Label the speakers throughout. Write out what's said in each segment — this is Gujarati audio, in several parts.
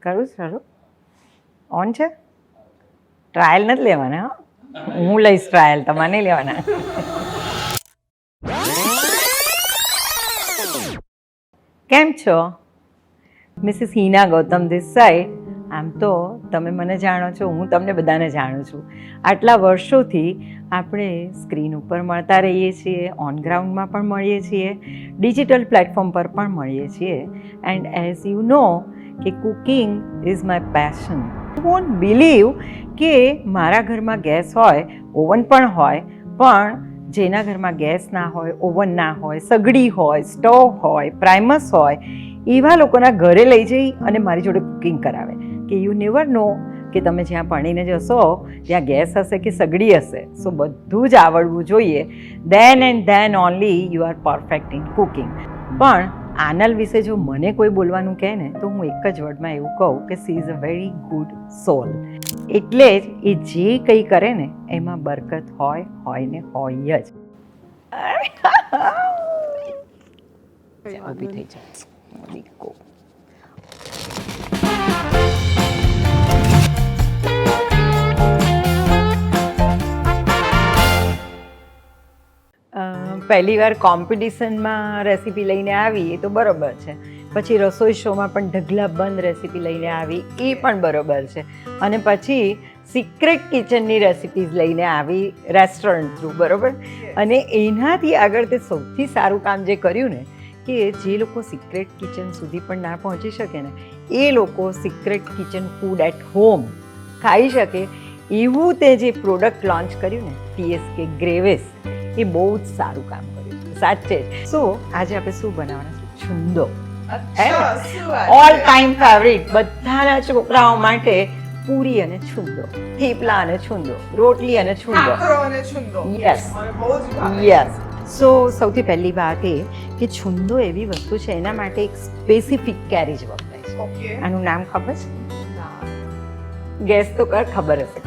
Speaker 1: કરું સારું ઓન છે. ટ્રાયલ નથી લેવાના, હું લઈશ ટ્રાયલ, તમારે નહીં લેવાના. કેમ છો? Mrs Hina Gautam this side. આમ તો તમે મને જાણો છો, હું તમને બધાને જાણું છું. આટલા વર્ષોથી આપણે સ્ક્રીન ઉપર મળતા રહીએ છીએ, ઓન ગ્રાઉન્ડમાં પણ મળીએ છીએ, ડિજિટલ પ્લેટફોર્મ પર પણ મળીએ છીએ. એન્ડ એઝ યુ નો કે cooking is my passion. You want believe કે મારા ઘરમાં ગેસ હોય, ઓવન પણ હોય, પણ જેના ઘરમાં ગેસ ના હોય, ઓવન ના હોય, સગડી હોય, સ્ટોવ હોય, પ્રાઇમસ હોય, એવા લોકોના ઘરે લઈ જઈ અને મારી જોડે કુકિંગ કરાવે. કે યુ નેવર નો કે તમે જ્યાં ભણીને જશો ત્યાં ગેસ હશે કે સગડી હશે. સો બધું જ આવડવું જોઈએ. Than and then only you are perfect in cooking. પણ આનલ વિશે જો મને કોઈ બોલવાનું કહે ને તો હું એક જ વર્ડમાં એવું કહું કે she is a very good soul. એટલે જ એ જે કંઈ કરે ને એમાં બરકત હોય ને હોય જ. ઊભી થઈ જાય. પહેલી વાર કોમ્પિટિશનમાં રેસીપી લઈને આવી એ તો બરાબર છે. પછી રસોઈ શોમાં પણ ઢગલાબંધ રેસીપી લઈને આવી એ પણ બરાબર છે. અને પછી સિક્રેટ કિચનની રેસીપીઝ લઈને આવી રેસ્ટોરન્ટ થ્રુ, બરાબર. અને એનાથી આગળ તે સૌથી સારું કામ જે કર્યું ને કે જે લોકો સિક્રેટ કિચન સુધી પણ ના પહોંચી શકે ને એ લોકો secret kitchen food at home ખાઈ શકે એવું તે જે પ્રોડક્ટ લોન્ચ કર્યું ને TSK ગ્રેવેસ, એ બહુ જ સારું કામ કર્યું સાચે જ. સો આજે આપણે શું બનાવવાના છે? છુંદો. ઓલ ટાઈમ ફેવરિટ બધાના છોકરાઓ માટે. પૂરી અને છુંદો, થેપલા અને છુંદો, રોટલી અને છુંદો. Yes yes. સો સૌથી પહેલી વાત એ કે છુંદો એવી વસ્તુ છે એના માટે એક સ્પેસિફિક કેરી જ વપરાય છે. આનું નામ ખબર છે? ગેસ તો કર, ખબર હશે.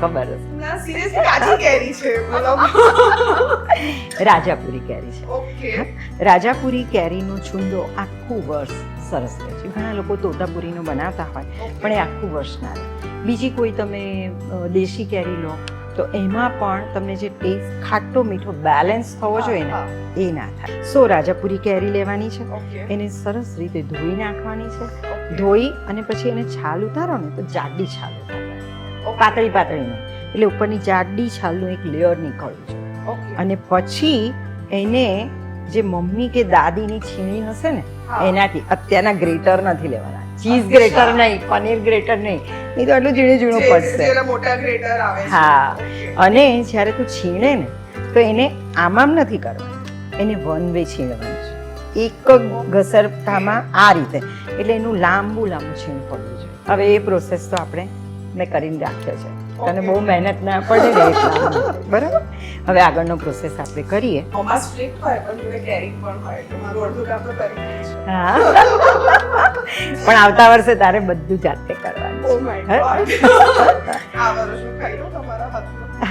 Speaker 1: રાજાપુરી કેરી છે. રાજાપુરી કેરીનો છુંદો આખું વર્ષ સરસ રહે છે. ઘણા લોકો તોતાપુરીનો બનાવતા હોય પણ એ આખું વર્ષ ના રહે. બીજી કોઈ તમે દેશી કેરી લો તો એમાં પણ તમને જે ટેસ્ટ ખાટો મીઠો બેલેન્સ થવો જોઈએ ને એ ના થાય. સો રાજાપુરી કેરી લેવાની છે, એને સરસ રીતે ધોઈ નાખવાની છે. ધોઈ અને પછી એને છાલ ઉતારો ને તો જાડી છાલ ઉતારવાની, પાતળી પાતળી નહીં. એટલે ઉપરની જાડી છાલનું એક લેયર નીકળવું છે. અને પછી એને જે મમ્મી કે દાદીની છીણી હશે ને એનાથી, અત્યારના ગ્રેટર નથી લેવાના, ચીઝ ગ્રેટર નહીં, પનીર ગ્રેટર નહીં, નહીં તો એટલું ઝીણું પડશે. હા. અને જ્યારે તું છીણે ને તો એને આમ નથી કરવાનું, એને વન વે છીણવાનું છે. એક ઘસરકામાં આ રીતે, એટલે એનું લાંબુ છીણ પડવું જોઈએ. હવે એ પ્રોસેસ તો મેં કરીને રાખ્યો છે, તને બહુ મહેનત ના પડે ને એટલા, બરાબર. હવે આગળનો પ્રોસેસ આપણે કરીએ. હા, પણ આવતા વર્ષે તારે બધું જાતે કરવાનું.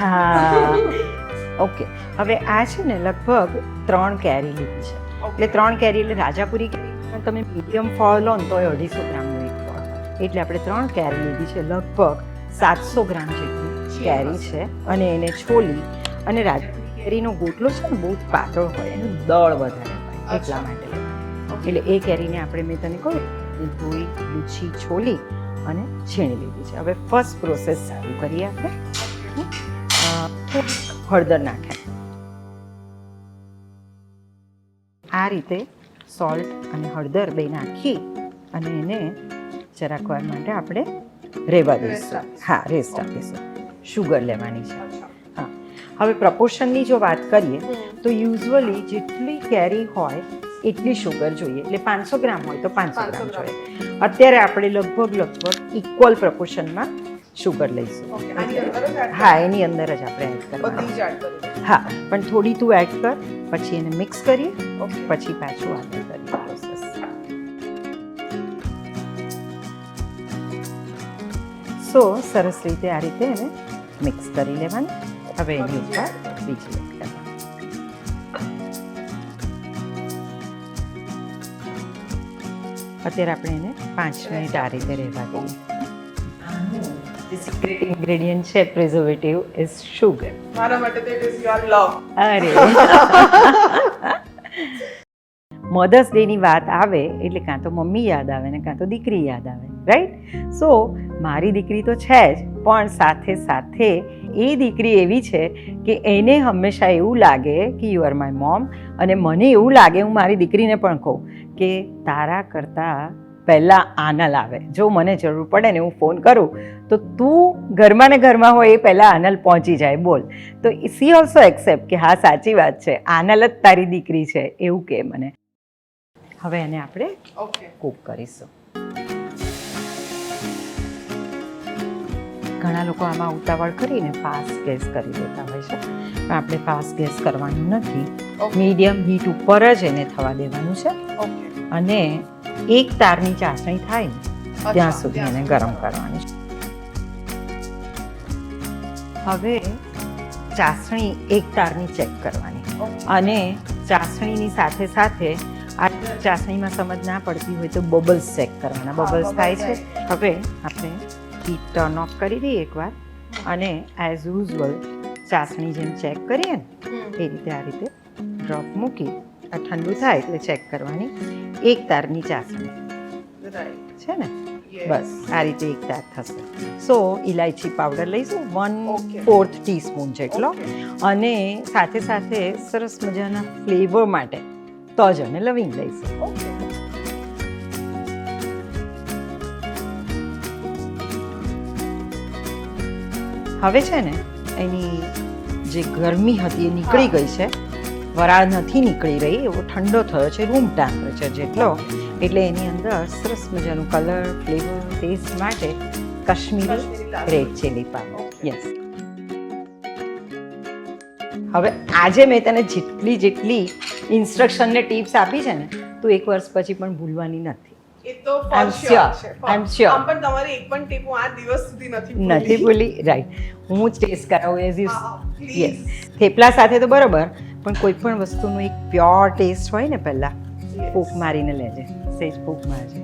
Speaker 1: હા, ઓકે. હવે આ છે ને લગભગ 3 કેરી લીધી છે. એટલે 3 કેરી એટલે રાજાપુરી કેરી તમે મીડિયમ ફળ લો ને તો 250 ગ્રામનું એક ફળ, એટલે આપણે 3 કેરી લીધી છે. લગભગ 700 ગ્રામ જેટલી કેરી છે. અને એને છોલી, અને રાજાપુરી કેરીનો ગોટલો છે ને બહુ પાતળો હોય, એનું દળ વધારે હોય એટલા માટે. એટલે એ કેરીને આપણે, મેં તને કહ્યું, ધોઈ લૂછી છોલી અને છીણી લીધી છે. હવે ફર્સ્ટ પ્રોસેસ ચાલુ કરીએ આપણે. હળદર નાખે આ રીતે, સોલ્ટ અને હળદર બે નાખી અને એને જરાક વાર માટે આપણે રહેવા દઈશું. હા, રેસ્ટ આપીશું. શુગર લેવાની છે. હા. હવે પ્રપોર્શનની જો વાત કરીએ તો યુઝ્યુઅલી જેટલી કેરી હોય એટલી શુગર જોઈએ. એટલે 500 ગ્રામ હોય તો 500 ગ્રામ જોઈએ. અત્યારે આપણે લગભગ ઇક્વલ પ્રપોર્શનમાં શુગર લઈશું. હા, એની અંદર જ આપણે એડ કરવાનું. હા, પણ થોડી તું એડ કર, પછી એને મિક્સ કરીએ, પછી પાછું આગળ કરીએ પ્રોસેસ. સો સરસ રીતે આ રીતે એને મિક્સ કરી લેવાનું. હવે એની ઉપર બીજી એડ કરવાનું. અત્યારે આપણે એને 5 મિનિટ આ રીતે રહેવા દઈએ. The secret ingredient છે preservative is sugar.
Speaker 2: મારા માટે તો it is your love.
Speaker 1: અરે મધર્સ ડેની વાત આવે એટલે કાં તો મમ્મી યાદ આવે ને કાં તો દીકરી યાદ આવે, રાઈટ? સો મારી દીકરી તો છે જ, પણ સાથે સાથે એ દીકરી એવી છે કે એને હંમેશા એવું લાગે કે યુ આર માય મોમ, અને મને એવું લાગે, હું મારી દીકરીને પણ કહું કે તારા કરતાં પહેલાં આનલ આવે. જો મને જરૂર પડે ને હું ફોન કરું તો તું ઘરમાં ને ઘરમાં હોય એ પહેલાં આનલ પહોંચી જાય, બોલ. તો સી ઓલ્સો એક્સેપ્ટ કે હા સાચી વાત છે, આનલ જ તારી દીકરી છે, એવું કે મને. હવે એને આપણે કૂક કરીશું. ઘણા લોકો આમાં ઉતાવળ કરીને ફાસ્ટ ગેસ કરી દેતા હોય છે, પણ આપણે ફાસ્ટ ગેસ કરવાનું નથી. મીડિયમ હીટ ઉપર જ એને થવા દેવાનું છે, અને એક તારની ચાસણી થાય ને ત્યાં સુધી એને ગરમ કરવાની છે. હવે ચાસણી એક તારની ચેક કરવાની, અને ચાસણીની સાથે સાથે આ ચાસણીમાં સમજ ના પડતી હોય તો બબલ્સ ચેક કરવાના. બબલ્સ થાય છે. હવે આપણે હીટ ટર્ન ઓફ કરી દઈએ એકવાર, અને એઝ યુઝ્યુઅલ ચાસણી જેમ ચેક કરીએ ને એ રીતે આ રીતે ડ્રોપ મૂકી આ ઠંડુ થાય એટલે ચેક કરવાની. એક તારની ચાસણી છે ને, બસ આ રીતે એક તાર થશે. સો ઇલાયચી પાવડર લઈશું 1/4 ટીસ્પૂન જેટલો, અને સાથે સાથે સરસ મજાના ફ્લેવર માટે તજ અને લવિંગ લઈશું. હવે છે ને એની જે ગરમી હતી એ નીકળી ગઈ છે, વરાળ નથી નીકળી રહી, એવો ઠંડો થયો છે રૂમ ટેમ્પરેચર જેટલો, એટલે એની અંદર સરસ મજાનું કલર, ફ્લેવર, ટેસ્ટ માટે Kashmiri red chilli powder. Yes. હવે આજે મેં તને જેટલી ઇન્સ્ટ્રક્શન ને ટિપ્સ આપી છે ને, તું 1 વર્ષ પછી પણ ભૂલવાની નથી.
Speaker 2: એ તો for sure છે.
Speaker 1: આઈ એમ શ્યોર.
Speaker 2: આમ પણ તમારી એક પણ ટીપ હું આ દિવસ સુધી
Speaker 1: નથી ભૂલી. રાઈટ. હું જ ટેસ્ટ કરાવું as you.
Speaker 2: please.
Speaker 1: Yes. Thepla સાથે તો બરોબર, પણ કોઈ પણ વસ્તુનો એક પ્યોર ટેસ્ટ હોય ને, પહેલા ફૂંક મારીને લેજે, સેજ ફૂંક મારજે.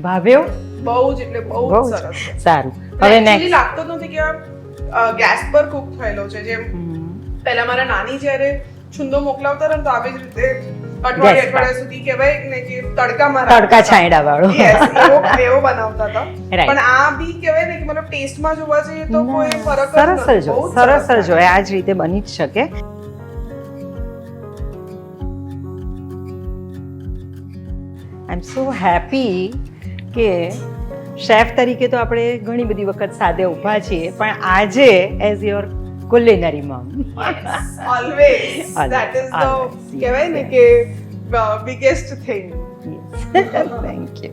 Speaker 1: ભાવ્યો?
Speaker 2: બહુ જ એટલે બહુ જ સરસ છે.
Speaker 1: સારું. હવે નેક્સ્ટ
Speaker 2: લાગતો જ નથી કે ગેસ પર કુક થયેલો છે. જેમ પહેલા મારા નાની જ્યારે છુંદો મોકલાવતા હતા ને, તો આવી જ રીતે અઠવાડિયા સુધી કહેવાય ને કે તડકા
Speaker 1: છાંયડા વાળો
Speaker 2: એવો બનાવતા હતા. પણ આ બી કહેવાય ને કે મતલબ ટેસ્ટમાં જોવા જઈએ તો કોઈ ફરક
Speaker 1: સરસ જ હોય, આ જ રીતે બની જ શકે. આઈ એમ સો હેપી કે શેફ તરીકે તો આપણે ઘણી બધી વખત સાદે ઊભા છીએ, પણ આજે as your culinary mom.
Speaker 2: Always. That is the કહેવાય ને કે biggest thing.
Speaker 1: Yes. Thank you.